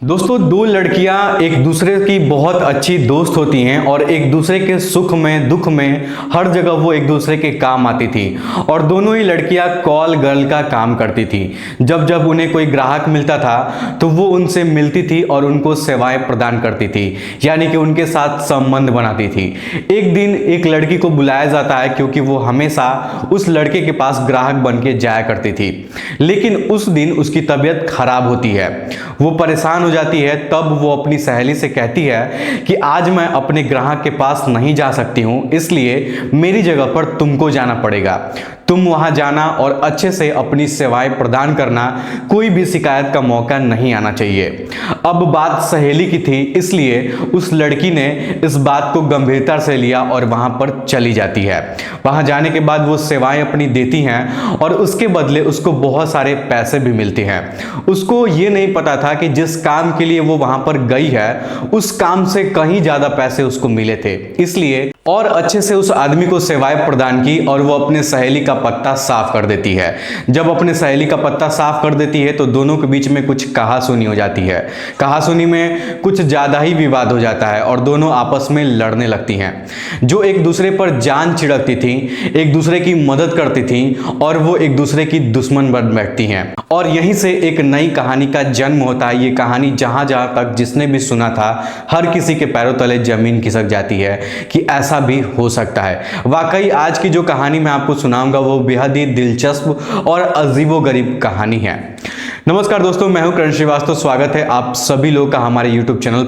दोस्तों, दो लड़कियां एक दूसरे की बहुत अच्छी दोस्त होती हैं और एक दूसरे के सुख में दुख में हर जगह वो एक दूसरे के काम आती थी। और दोनों ही लड़कियां कॉल गर्ल का काम करती थी। जब जब उन्हें कोई ग्राहक मिलता था तो वो उनसे मिलती थी और उनको सेवाएं प्रदान करती थी, यानी कि उनके साथ संबंध बनाती थी। एक दिन एक लड़की को बुलाया जाता है क्योंकि वो हमेशा उस लड़के के पास ग्राहक बन के जाया करती थी, लेकिन उस दिन उसकी तबीयत खराब होती है। वो परेशान हो जाती है। तब वो अपनी सहेली से कहती है कि आज मैं अपने ग्राहक के पास नहीं जा सकती हूं, इसलिए मेरी जगह पर तुमको जाना पड़ेगा। तुम वहां जाना और अच्छे से अपनी सेवाएं प्रदान करना, कोई भी शिकायत का मौका नहीं आना चाहिए। अब बात सहेली की थी, इसलिए उस लड़की ने इस बात को गंभीरता से लिया और वहां पर चली जाती है। वहां जाने के बाद वो सेवाएं अपनी देती हैं और उसके बदले उसको बहुत सारे पैसे भी मिलते हैं। उसको ये नहीं पता था कि जिस काम के लिए वो वहां पर गई है उस काम से कहीं ज्यादा पैसे उसको मिले थे, इसलिए और अच्छे से उस आदमी को सेवाएं प्रदान की और वो अपने सहेली का पत्ता साफ कर देती है। जब अपने सहेली का पत्ता साफ कर देती है तो दोनों के बीच में कुछ कहासुनी हो जाती है। कहासुनी में कुछ ज्यादा ही विवाद हो जाता है और दोनों आपस में लड़ने लगती हैं। जो एक दूसरे पर जान छिड़कती थी, एक दूसरे की मदद करती थी और वो एक दूसरे की दुश्मन बन बैठती हैं। और यहीं से एक नई कहानी का जन्म होता है। ये कहानी जहां जहां तक जिसने भी सुना था, हर किसी के पैरों तले जमीन खिसक जाती है कि ऐसा भी हो सकता है। वाकई आज की जो कहानी मैं आपको सुनाऊंगा वो बेहद ही दिलचस्प और अजीबोगरीब कहानी है। नमस्कार दोस्तों, मैं हूं करण श्रीवास्तव। स्वागत है आप सभी लोग का हमारे YouTube चैनल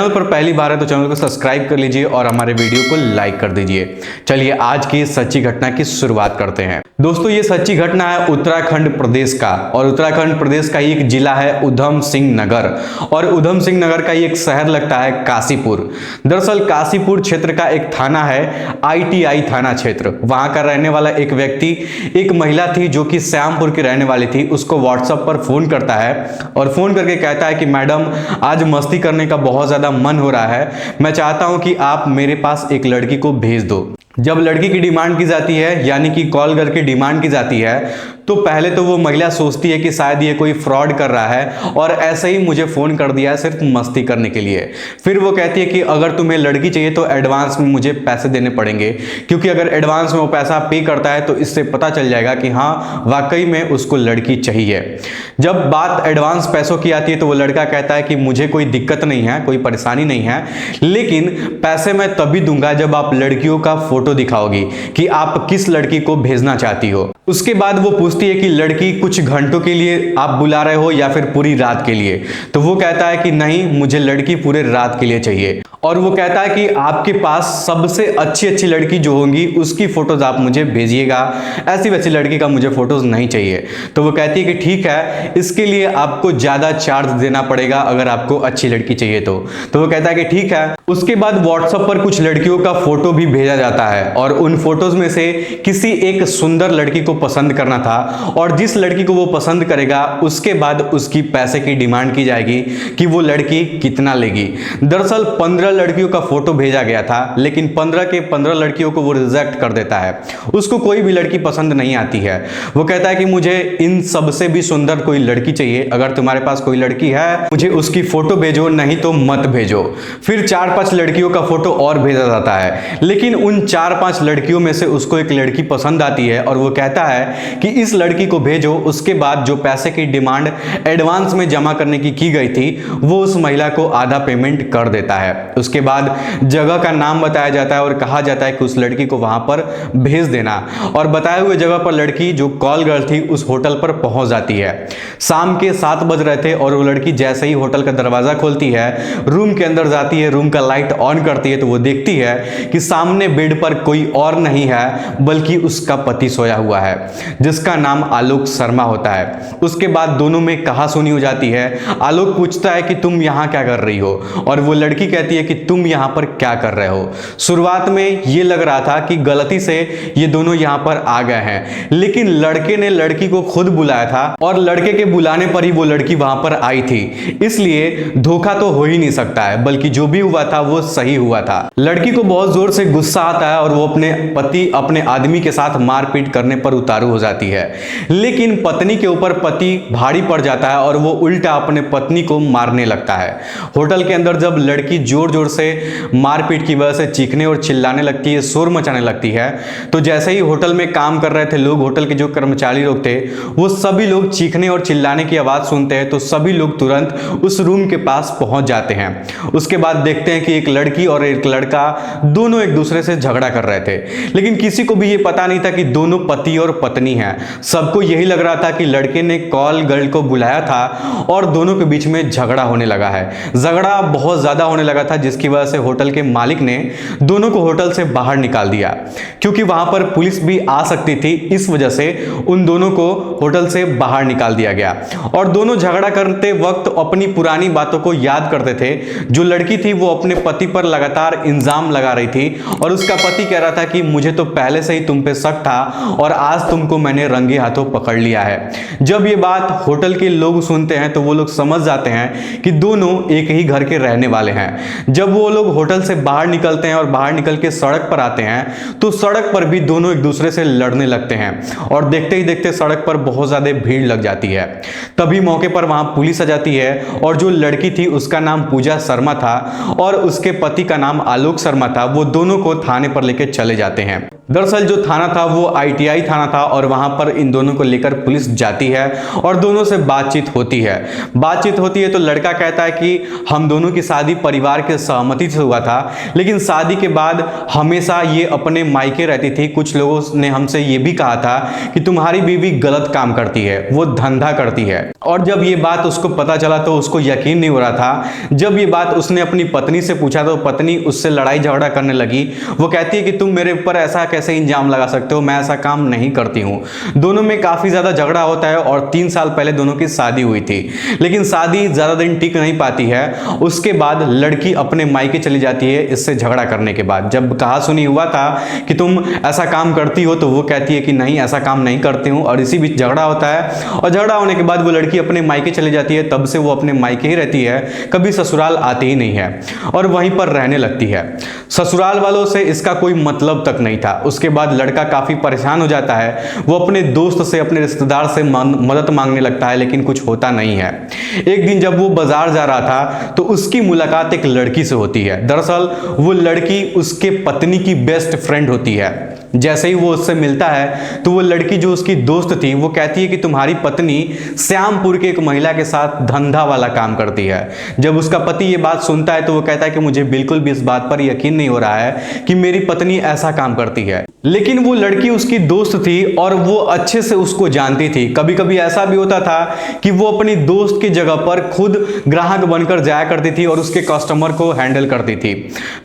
पर पहली बार है तो चैनल को सब्सक्राइब कर लीजिए और हमारे वीडियो को लाइक कर दीजिए। चलिए आज की सच्ची घटना की शुरुआत करते हैं। दोस्तों, ये सच्ची घटना है उत्तराखंड प्रदेश का, और उत्तराखंड प्रदेश का एक जिला है उधम सिंह नगर, और उधम सिंह नगर का एक शहर लगता है काशीपुर। दरअसल काशीपुर क्षेत्र का एक थाना है ITI थाना क्षेत्र। वहां का रहने वाला एक व्यक्ति, एक महिला थी जो कि श्यामपुर की रहने वाली थी, उसको व्हाट्सएप पर फोन करता है और फोन करके कहता है कि मैडम, आज मस्ती करने का बहुत ज्यादा मन हो रहा है, मैं चाहता हूं कि आप मेरे पास एक लड़की को भेज दो। जब लड़की की डिमांड की जाती है, यानी कि कॉल करके डिमांड की जाती है, तो पहले तो वो महिला सोचती है कि शायद ये कोई फ्रॉड कर रहा है और ऐसे ही मुझे फोन कर दिया है सिर्फ मस्ती करने के लिए। फिर वो कहती है कि अगर तुम्हें लड़की चाहिए तो एडवांस में मुझे पैसे देने पड़ेंगे, क्योंकि अगर एडवांस में वो पैसा पे करता है तो इससे पता चल जाएगा कि हाँ वाकई में उसको लड़की चाहिए। जब बात एडवांस पैसों की आती है तो वो लड़का कहता है कि मुझे कोई दिक्कत नहीं है, कोई परेशानी नहीं है, लेकिन पैसे मैं तभी दूंगा जब आप लड़कियों का फोटो दिखाओगी कि आप किस लड़की को भेजना चाहती हो। उसके बाद वो पूछती है कि लड़की कुछ घंटों के लिए आप बुला रहे हो या फिर पूरी रात के लिए। तो वो कहता है कि नहीं, मुझे लड़की पूरे रात के लिए चाहिए। और वो कहता है कि आपके पास सबसे अच्छी अच्छी लड़की जो होंगी उसकी फोटोज आप मुझे भेजिएगा, ऐसी वैसी लड़की का मुझे फोटोज नहीं चाहिए। तो वो कहती है कि ठीक है, इसके लिए आपको ज्यादा चार्ज देना पड़ेगा अगर आपको अच्छी लड़की चाहिए तो वो कहता है कि ठीक है। उसके बाद व्हाट्सएप पर कुछ लड़कियों का फोटो भी भेजा जाता है और उन फोटोज में से किसी एक सुंदर लड़की को पसंद करना था, और जिस लड़की को वो पसंद करेगा उसके बाद उसकी पैसे की डिमांड की जाएगी कि वो लड़की कितना लेगी। दरअसल 15 लड़कियों का फोटो भेजा गया था, लेकिन 15 के 15 लड़कियों को वो रिजेक्ट कर देता है। उसको कोई भी लड़की पसंद नहीं आती है। वो कहता है कि मुझे इन सबसे भी सुंदर कोई लड़की चाहिए, अगर तुम्हारे पास कोई लड़की है मुझे उसकी फोटो भेजो, नहीं तो मत भेजो। फिर 4-5 लड़कियों का फोटो और भेजा जाता है, लेकिन उन 4-5 लड़कियों में से उसको एक लड़की पसंद आती है और वो कहता है कि इस लड़की को भेजो। उसके बाद जो पैसे की डिमांड एडवांस में जमा करने की गई थी वो उस महिला को आधा पेमेंट कर देता है। उसके बाद जगह का नाम बताया जाता है और कहा जाता है कि उस लड़की को वहां पर भेज देना, और बताए हुए जगह पर लड़की जो कॉल गर्ल थी उस होटल पर पहुंच जाती है। शाम के 7 बज रहे थे और वो लड़की जैसे ही होटल का दरवाजा खोलती है, रूम के अंदर जाती है, रूम का लाइट ऑन करती है तो वो देखती है कि सामने बेड पर कोई और नहीं है बल्कि उसका पति सोया हुआ है, जिसका नाम आलोक शर्मा होता है। उसके बाद दोनों में कहासुनी हो जाती है। आलोक पूछता है कि तुम यहाँ क्या कर रही हो, और वो लड़की कहती है कि तुम यहाँ पर क्या कर रहे हो। शुरुआत में ये लग रहा था कि गलती से ये दोनों यहाँ पर आ गए हैं, लेकिन लड़के ने लड़की को खुद बुलाया था और लड़के के बुलाने पर ही वो लड़की वहां पर आई थी, इसलिए धोखा तो हो ही नहीं सकता है, बल्कि जो भी हुआ था वो सही हुआ था। लड़की को बहुत जोर से गुस्सा आता है है और वो अपने पति अपने आदमी के साथ मारपीट करने पर उतारू हो जाती है। लेकिन पत्नी के ऊपर पति भारी पड़ जाता है और वो उल्टा अपने पत्नी को मारने लगता है। होटल के अंदर जब लड़की जोर जोर से मारपीट की वजह से चीखने और चिल्लाने लगती है, शोर मचाने लगती है, तो जैसे ही होटल में काम कर रहे थे लोग, होटल के जो कर्मचारी लोग थे, वो सभी लोग चीखने और चिल्लाने की आवाज सुनते हैं तो सभी लोग तुरंत उस रूम के पास पहुंच जाते हैं। उसके बाद देखते हैं कि एक लड़की और एक लड़का दोनों एक दूसरे से झगड़ा कर रहे थे, लेकिन किसी को भी ये पता नहीं था कि दोनों पति और पत्नी हैं। सबको यही लग रहा था कि लड़के ने कॉल गर्ल को बुलाया था और दोनों के बीच में झगड़ा होने लगा है। झगड़ा बहुत ज्यादा होने लगा था, जिसकी वजह से होटल के मालिक ने दोनों को होटल से बाहर निकाल दिया, क्योंकि वहां पर पुलिस भी आ सकती थी। इस वजह से उन दोनों को होटल से बाहर निकाल दिया गया और दोनों झगड़ा करते वक्त अपनी पुरानी बातों को याद करते थे। जो लड़की थी वो अपने पति पर लगातार इल्जाम लगा रही थी और उसका पति कह रहा था कि मुझे तो पहले से ही तुम पे शक था और आज तुमको मैंने रंगे हाथों पकड़ लिया है। जब ये बात होटल के लोग सुनते हैं तो वो लोग समझ जाते हैं कि दोनों एक ही घर के रहने वाले हैं। जब वो लोग होटल से बाहर निकलते हैं और बाहर निकल के सड़क पर आते हैं तो सड़क पर भी दोनों एक दूसरे से लड़ने लगते हैं और देखते ही देखते सड़क पर बहुत ज्यादा भीड़ लग जाती है। तभी मौके पर वहां पुलिस आ जाती है और जो लड़की थी उसका नाम पूजा शर्मा था और उसके पति का नाम आलोक शर्मा था। वो दोनों को थाने पर लेकर चले जाते हैं। दरअसल जो थाना था वो ITI थाना था और वहां पर इन दोनों को लेकर पुलिस जाती है और दोनों से बातचीत होती है। तो लड़का कहता है कि हम दोनों की शादी परिवार के सहमति से हुआ था, लेकिन शादी के बाद हमेशा ये अपने मायके रहती थी। कुछ लोगों ने हमसे ये भी कहा था कि तुम्हारी बीवी गलत काम करती है, वो धंधा करती है। और जब ये बात उसको पता चला तो उसको यकीन नहीं हो रहा था। जब ये बात उसने अपनी पत्नी से पूछा तो पत्नी उससे लड़ाई झगड़ा करने लगी। वो कहती है कि तुम मेरे ऊपर ऐसा कैसे इल्जाम लगा सकते हो, मैं ऐसा काम नहीं करती हूँ। दोनों में काफी ज्यादा झगड़ा होता है और 3 साल पहले दोनों की शादी हुई थी, लेकिन शादी ज्यादा दिन टिक नहीं पाती है। उसके बाद लड़की अपने मायके चली जाती है इससे झगड़ा करने के बाद। जब कहा सुनी हुआ था कि तुम ऐसा काम करती हो तो वो कहती है कि नहीं, ऐसा काम नहीं करती हूँ। और इसी बीच झगड़ा होता है और झगड़ा होने के बाद वो लड़की अपने मायके चली जाती है। तब से वो अपने मायके ही रहती है, कभी ससुराल आती ही नहीं है और वहीं पर रहने लगती है। ससुराल वालों से इसका कोई मतलब तक नहीं था। उसके बाद लड़का काफी परेशान हो जाता है। वो अपने दोस्त से, अपने रिश्तेदार से मदद मांगने लगता है, लेकिन कुछ होता नहीं है। एक दिन जब वो बाजार जा रहा था तो उसकी मुलाकात एक लड़की से होती है। दरअसल वो लड़की उसके पत्नी की बेस्ट फ्रेंड होती है। जैसे ही वो उससे मिलता है तो वो लड़की जो उसकी दोस्त थी वो कहती है कि तुम्हारी पत्नी श्यामपुर के एक महिला के साथ धंधा वाला काम करती है। जब उसका पति ये बात सुनता है तो वो कहता है कि मुझे बिल्कुल भी इस बात पर यकीन नहीं हो रहा है कि मेरी पत्नी ऐसा काम करती है। लेकिन वो लड़की उसकी दोस्त थी और वो अच्छे से उसको जानती थी। कभी कभी ऐसा भी होता था कि वो अपनी दोस्त की जगह पर खुद ग्राहक बनकर जाया करती थी और उसके कस्टमर को हैंडल करती थी।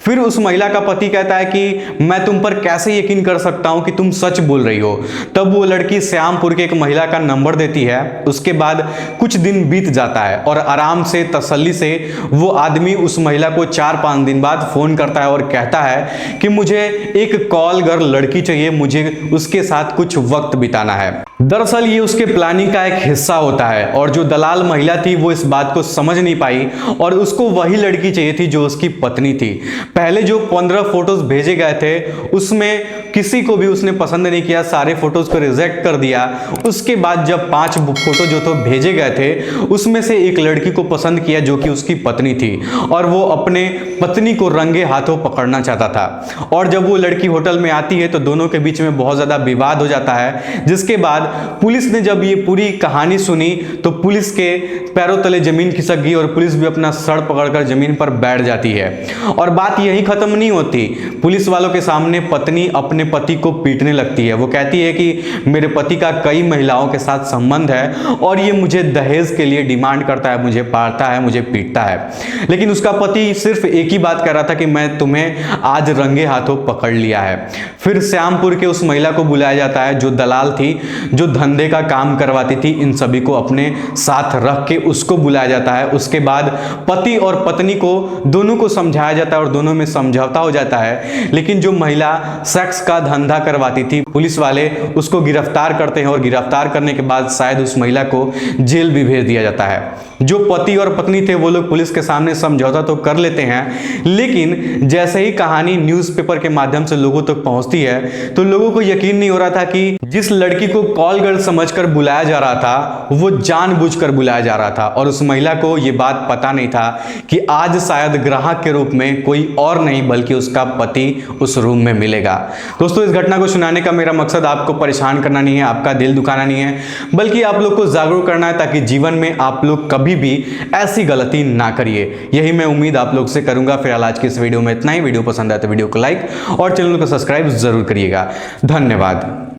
फिर उस महिला का पति कहता है कि मैं तुम पर कैसे यकीन कर सकता हूं कि तुम सच बोल रही हो। तब वो लड़की श्यामपुर के एक महिला का नंबर देती है। उसके बाद कुछ दिन बीत जाता है और आराम से, तसल्ली से वो आदमी उस महिला को 4-5 दिन बाद फोन करता है और कहता है कि मुझे एक कॉल गर्ल लड़की चाहिए, मुझे उसके साथ कुछ वक्त बिताना है। दरअसल ये उसके प्लानिंग का एक हिस्सा होता है और जो दलाल महिला थी वो इस बात को समझ नहीं पाई और उसको वही लड़की चाहिए थी जो उसकी पत्नी थी। पहले जो 15 फोटोज भेजे गए थे उसमें किसी को भी उसने पसंद नहीं किया, सारे फोटोज को रिजेक्ट कर दिया। उसके बाद जब 5 फोटो जो तो भेजे गए थे उसमें से एक लड़की को पसंद किया जो कि उसकी पत्नी थी और वो अपने पत्नी को रंगे हाथों पकड़ना चाहता था। और जब वो लड़की होटल में आती है तो दोनों के बीच में बहुत ज्यादा विवाद हो जाता है, जिसके बाद पुलिस ने जब ये पूरी कहानी सुनी तो पुलिस के पैरों तले जमीन खिसक गई और पुलिस भी अपना सर पकड़कर जमीन पर बैठ जाती है। और बात यही खत्म नहीं होती। पुलिस वालों के सामने पत्नी अपने पति को पीटने लगती है। वो कहती है कि मेरे पति का कई महिलाओं के साथ संबंध है और ये मुझे दहेज के लिए डिमांड करता है, मुझे मारता है, मुझे पीटता है। लेकिन उसका पति सिर्फ एक ही बात कह रहा था कि मैं तुम्हें आज रंगे हाथों पकड़ लिया है। फिर श्यामपुर के उस महिला को बुलाया जाता है जो दलाल थी, जो धंधे का काम करवाती थी। इन सभी को अपने साथ रख के उसको बुलाया जाता है। उसके बाद पति और पत्नी को दोनों को समझाया जाता है और दोनों में समझौता हो जाता है। लेकिन जो महिला सेक्स का धंधा करवाती थी, पुलिस वाले उसको गिरफ्तार करते हैं और गिरफ्तार करने के बाद शायद उस महिला को जेल भी भेज दिया जाता है। जो पति और पत्नी थे वो लोग पुलिस के सामने समझौता तो कर लेते हैं, लेकिन जैसे ही कहानी न्यूज़पेपर के माध्यम से लोगों तक पहुंचती है तो लोगों को यकीन नहीं हो रहा था कि जिस लड़की को कॉल गर्ल समझकर बुलाया जा रहा था वो जानबूझकर बुलाया जा रहा था, और उस महिला को ये बात पता नहीं था कि आज शायद ग्राहक के रूप में कोई और नहीं बल्कि उसका पति उस रूम में मिलेगा। दोस्तों, इस घटना को सुनाने का मेरा मकसद आपको परेशान करना नहीं है, आपका दिल दुखाना नहीं है, बल्कि आप लोग को जागरूक करना है ताकि जीवन में आप लोग कभी भी ऐसी गलती ना करिए। यही मैं उम्मीद आप लोग से करूंगा। फिलहाल आज की इस वीडियो में इतना ही। वीडियो पसंद आए तो वीडियो को लाइक और चैनल को सब्सक्राइब जरूर करिएगा। धन्यवाद।